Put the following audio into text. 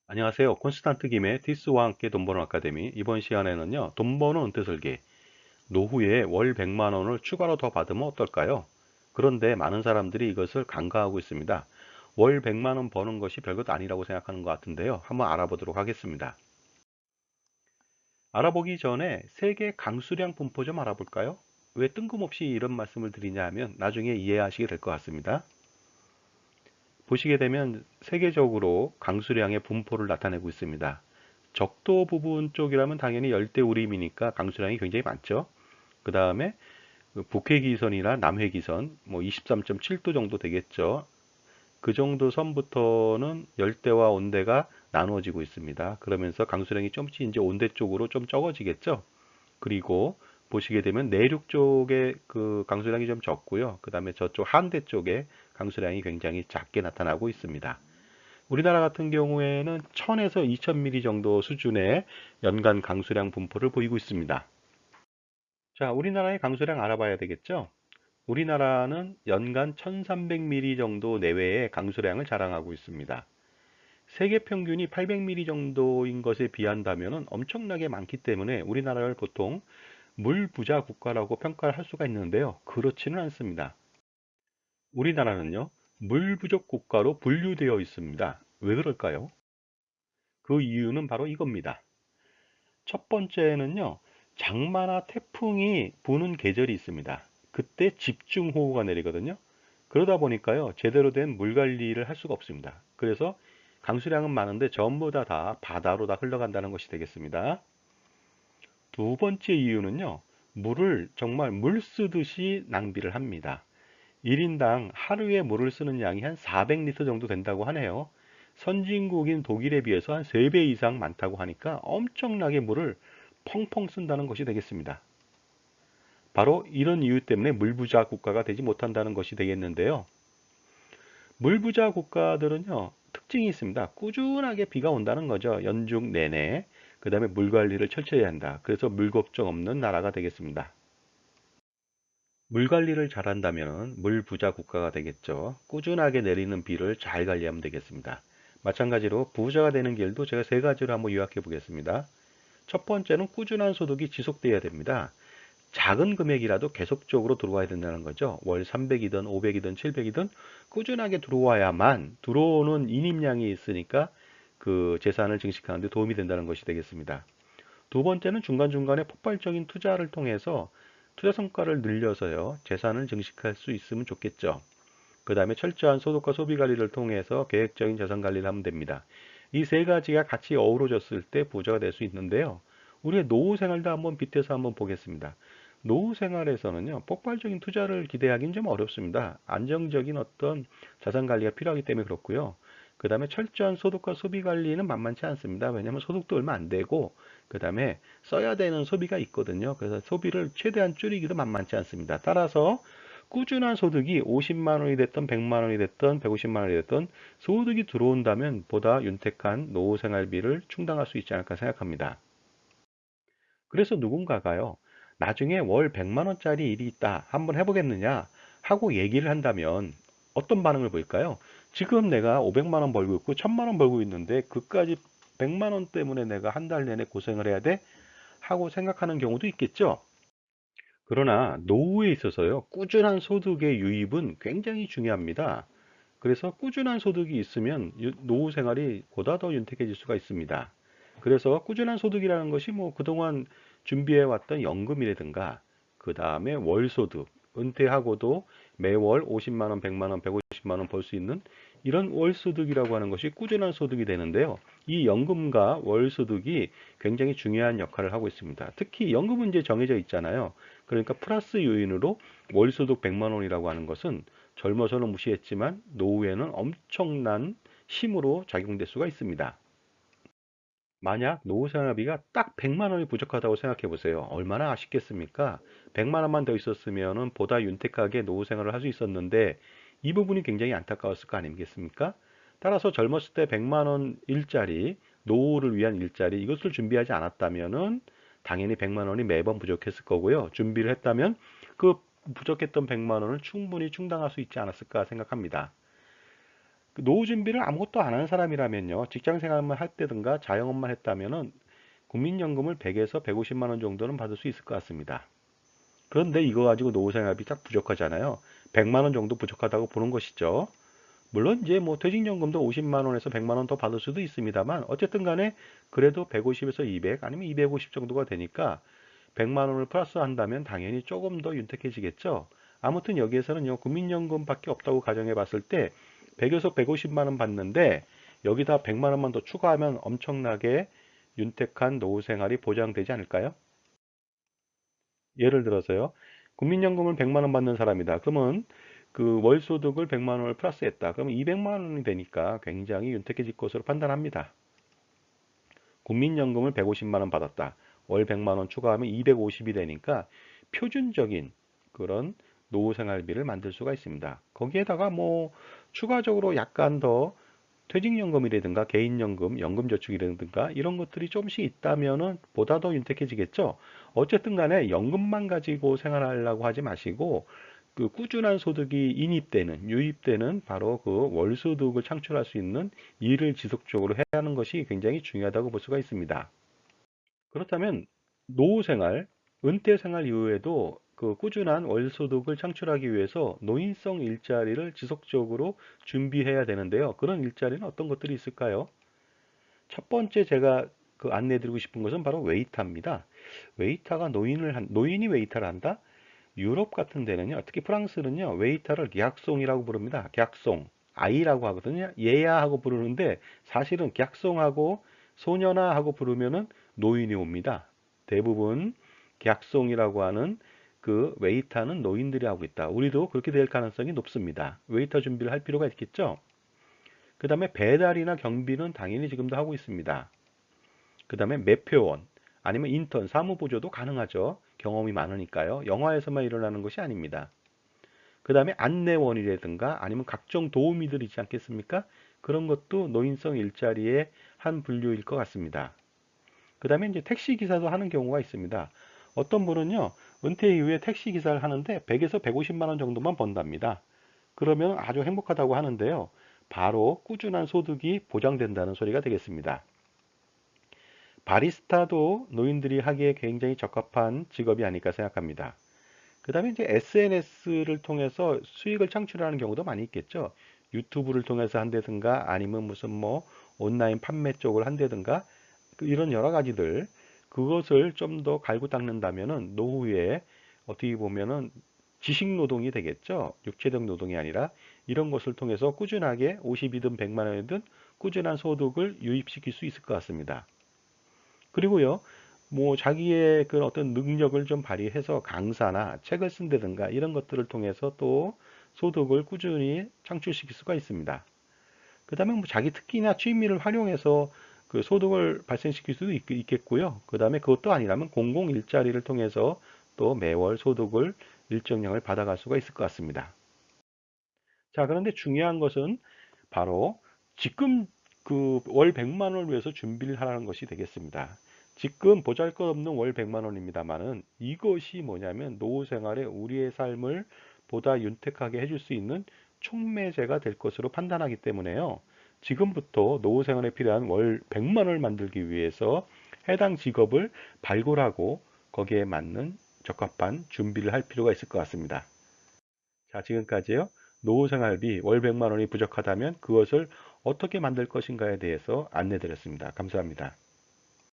안녕하세요. 콘스탄트 김의 티스와 함께 돈 버는 아카데미. 이번 시간에는요, 돈 버는 은퇴 설계. 노후에 월 100만 원을 추가로 더 받으면 어떨까요? 그런데 많은 사람들이 이것을 간과하고 있습니다. 월 100만 원 버는 것이 별것 아니라고 생각하는 것 같은데요. 한번 알아보도록 하겠습니다. 알아보기 전에 세계 강수량 분포 좀 알아볼까요? 왜 뜬금없이 이런 말씀을 드리냐 하면 나중에 이해하시게 될 것 같습니다. 보시게 되면 세계적으로 강수량의 분포를 나타내고 있습니다. 적도 부분 쪽이라면 당연히 열대우림이니까 강수량이 굉장히 많죠. 그 다음에 북회기선이나 남회기선 뭐 23.7도 정도 되겠죠. 그 정도 선부터는 열대와 온대가 나누어지고 있습니다. 그러면서 강수량이 좀씩 이제 온대 쪽으로 좀 적어지겠죠. 그리고 보시게 되면 내륙 쪽에 그 강수량이 좀 적고요. 그 다음에 저쪽 한대 쪽에 강수량이 굉장히 작게 나타나고 있습니다. 우리나라 같은 경우에는 1000에서 2000mm 정도 수준의 연간 강수량 분포를 보이고 있습니다. 자, 우리나라의 강수량 알아봐야 되겠죠? 우리나라는 연간 1300mm 정도 내외의 강수량을 자랑하고 있습니다. 세계 평균이 800mm 정도인 것에 비한다면 엄청나게 많기 때문에 우리나라를 보통 물 부자 국가라고 평가를 할 수가 있는데요. 그렇지는 않습니다. 우리나라는요, 물 부족 국가로 분류되어 있습니다. 왜 그럴까요? 그 이유는 바로 이겁니다. 첫 번째는요, 장마나 태풍이 부는 계절이 있습니다. 그때 집중호우가 내리거든요. 그러다 보니까요, 제대로 된 물 관리를 할 수가 없습니다. 그래서 강수량은 많은데 전부 다 바다로 다 흘러간다는 것이 되겠습니다. 두 번째 이유는요, 물을 정말 물 쓰듯이 낭비를 합니다. 1인당 하루에 물을 쓰는 양이 한 400리터 정도 된다고 하네요. 선진국인 독일에 비해서 한 3배 이상 많다고 하니까 엄청나게 물을 펑펑 쓴다는 것이 되겠습니다. 바로 이런 이유 때문에 물부자 국가가 되지 못한다는 것이 되겠는데요. 물부자 국가들은요, 특징이 있습니다. 꾸준하게 비가 온다는 거죠. 연중 내내. 그 다음에 물 관리를 철저히 한다. 그래서 물 걱정 없는 나라가 되겠습니다. 물 관리를 잘한다면 물 부자 국가가 되겠죠. 꾸준하게 내리는 비를 잘 관리하면 되겠습니다. 마찬가지로 부자가 되는 길도 제가 세 가지로 한번 요약해 보겠습니다. 첫 번째는 꾸준한 소득이 지속돼야 됩니다. 작은 금액이라도 계속적으로 들어와야 된다는 거죠. 월 300이든 500이든 700이든 꾸준하게 들어와야만 들어오는 인입량이 있으니까 그 재산을 증식하는 데 도움이 된다는 것이 되겠습니다. 두 번째는 중간중간에 폭발적인 투자를 통해서 투자 성과를 늘려서요, 재산을 증식할 수 있으면 좋겠죠. 그 다음에 철저한 소득과 소비 관리를 통해서 계획적인 자산 관리를 하면 됩니다. 이 세 가지가 같이 어우러졌을 때 부자가 될 수 있는데요. 우리의 노후 생활도 한번 빗대서 한번 보겠습니다. 노후 생활에서는요, 폭발적인 투자를 기대하기는 좀 어렵습니다. 안정적인 어떤 자산 관리가 필요하기 때문에 그렇고요. 그 다음에 철저한 소득과 소비 관리는 만만치 않습니다. 왜냐하면 소득도 얼마 안 되고, 그 다음에 써야 되는 소비가 있거든요. 그래서 소비를 최대한 줄이기도 만만치 않습니다. 따라서 꾸준한 소득이 50만 원이 됐던 100만 원이 됐던 150만 원이 됐던 소득이 들어온다면 보다 윤택한 노후 생활비를 충당할 수 있지 않을까 생각합니다. 그래서 누군가가요, 나중에 월 100만 원짜리 일이 있다. 한번 해보겠느냐 하고 얘기를 한다면 어떤 반응을 보일까요? 지금 내가 500만 원 벌고 있고 1000만 원 벌고 있는데 그까지 100만 원 때문에 내가 한 달 내내 고생을 해야 돼? 하고 생각하는 경우도 있겠죠. 그러나 노후에 있어서요, 꾸준한 소득의 유입은 굉장히 중요합니다. 그래서 꾸준한 소득이 있으면 노후 생활이 보다 더 윤택해질 수가 있습니다. 그래서 꾸준한 소득이라는 것이 뭐 그동안 준비해왔던 연금이라든가 그 다음에 월소득, 은퇴하고도 매월 50만 원, 100만 원, 150만 원 벌 수 있는 이런 월소득이라고 하는 것이 꾸준한 소득이 되는데요. 이 연금과 월소득이 굉장히 중요한 역할을 하고 있습니다. 특히 연금은 이제 정해져 있잖아요. 그러니까 플러스 요인으로 월소득 100만 원이라고 하는 것은 젊어서는 무시했지만 노후에는 엄청난 힘으로 작용될 수가 있습니다. 만약 노후 생활비가 딱 100만 원이 부족하다고 생각해 보세요. 얼마나 아쉽겠습니까? 100만 원만 더 있었으면 보다 윤택하게 노후 생활을 할 수 있었는데 이 부분이 굉장히 안타까웠을 거 아니겠습니까? 따라서 젊었을 때 100만 원 일자리, 노후를 위한 일자리 이것을 준비하지 않았다면은 당연히 100만 원이 매번 부족했을 거고요. 준비를 했다면 그 부족했던 100만 원을 충분히 충당할 수 있지 않았을까 생각합니다. 그 노후 준비를 아무것도 안 하는 사람이라면요. 직장 생활만 할 때든가 자영업만 했다면은 국민연금을 100에서 150만 원 정도는 받을 수 있을 것 같습니다. 그런데 이거 가지고 노후 생활비 딱 부족하잖아요. 100만 원 정도 부족하다고 보는 것이죠. 물론 이제 뭐 퇴직연금도 50만 원에서 100만 원 더 받을 수도 있습니다만 어쨌든 간에 그래도 150에서 200 아니면 250 정도가 되니까 100만 원을 플러스 한다면 당연히 조금 더 윤택해지겠죠. 아무튼 여기에서는요, 국민연금밖에 없다고 가정해 봤을 때 100에서 150만 원 받는데 여기다 100만 원만 더 추가하면 엄청나게 윤택한 노후 생활이 보장되지 않을까요? 예를 들어서요. 국민연금을 100만 원 받는 사람이다. 그러면 그 월소득을 100만 원을 플러스했다. 그러면 200만 원이 되니까 굉장히 윤택해질 것으로 판단합니다. 국민연금을 150만 원 받았다. 월 100만 원 추가하면 250이 되니까 표준적인 그런 노후 생활비를 만들 수가 있습니다. 거기에다가 뭐 추가적으로 약간 더 퇴직연금이라든가 개인연금, 연금저축이라든가 이런 것들이 조금씩 있다면은 보다 더 윤택해지겠죠. 어쨌든 간에 연금만 가지고 생활하려고 하지 마시고 그 꾸준한 소득이 인입되는, 유입되는 바로 그 월소득을 창출할 수 있는 일을 지속적으로 해야 하는 것이 굉장히 중요하다고 볼 수가 있습니다. 그렇다면 노후 생활, 은퇴 생활 이후에도 그 꾸준한 월소득을 창출하기 위해서 노인성 일자리를 지속적으로 준비해야 되는데요. 그런 일자리는 어떤 것들이 있을까요? 첫 번째 제가 그 안내드리고 싶은 것은 바로 웨이터입니다. 웨이터가 노인이 웨이터를 한다? 유럽 같은 데는요, 특히 프랑스는요, 웨이터를 객송이라고 부릅니다. 객송. 아이라고 하거든요. 얘야 하고 부르는데 사실은 객송하고 소년아 하고 부르면은 노인이 옵니다. 대부분 객송이라고 하는 그 웨이터는 노인들이 하고 있다. 우리도 그렇게 될 가능성이 높습니다. 웨이터 준비를 할 필요가 있겠죠. 그 다음에 배달이나 경비는 당연히 지금도 하고 있습니다. 그 다음에 매표원 아니면 인턴, 사무보조도 가능하죠. 경험이 많으니까요. 영화에서만 일어나는 것이 아닙니다. 그 다음에 안내원이라든가 아니면 각종 도우미들 있지 않겠습니까? 그런 것도 노인성 일자리의 한 분류일 것 같습니다. 그 다음에 이제 택시 기사도 하는 경우가 있습니다. 어떤 분은요, 은퇴 이후에 택시 기사를 하는데 100에서 150만 원 정도만 번답니다. 그러면 아주 행복하다고 하는데요. 바로 꾸준한 소득이 보장된다는 소리가 되겠습니다. 바리스타도 노인들이 하기에 굉장히 적합한 직업이 아닐까 생각합니다. 그 다음에 이제 SNS를 통해서 수익을 창출하는 경우도 많이 있겠죠. 유튜브를 통해서 한다든가 아니면 무슨 뭐 온라인 판매 쪽을 한다든가 이런 여러 가지들 그것을 좀 더 갈고 닦는다면은 노후에 어떻게 보면은 지식 노동이 되겠죠. 육체적 노동이 아니라 이런 것을 통해서 꾸준하게 50이든 100만 원이든 꾸준한 소득을 유입시킬 수 있을 것 같습니다. 그리고요, 뭐 자기의 그 어떤 능력을 좀 발휘해서 강사나 책을 쓴다든가 이런 것들을 통해서 또 소득을 꾸준히 창출시킬 수가 있습니다. 그 다음에 뭐 자기 특기나 취미를 활용해서 그 소득을 발생시킬 수도 있겠고요. 그 다음에 그것도 아니라면 공공 일자리를 통해서 또 매월 소득을 일정량을 받아갈 수가 있을 것 같습니다. 자, 그런데 중요한 것은 바로 지금 그 월 100만 원을 위해서 준비를 하라는 것이 되겠습니다. 지금 보잘것없는 월 100만 원입니다만은 이것이 뭐냐면 노후 생활에 우리의 삶을 보다 윤택하게 해줄 수 있는 촉매제가 될 것으로 판단하기 때문에요. 지금부터 노후 생활에 필요한 월 100만 원을 만들기 위해서 해당 직업을 발굴하고 거기에 맞는 적합한 준비를 할 필요가 있을 것 같습니다. 자, 지금까지요. 노후 생활비 월 100만 원이 부족하다면 그것을 어떻게 만들 것인가에 대해서 안내 드렸습니다. 감사합니다.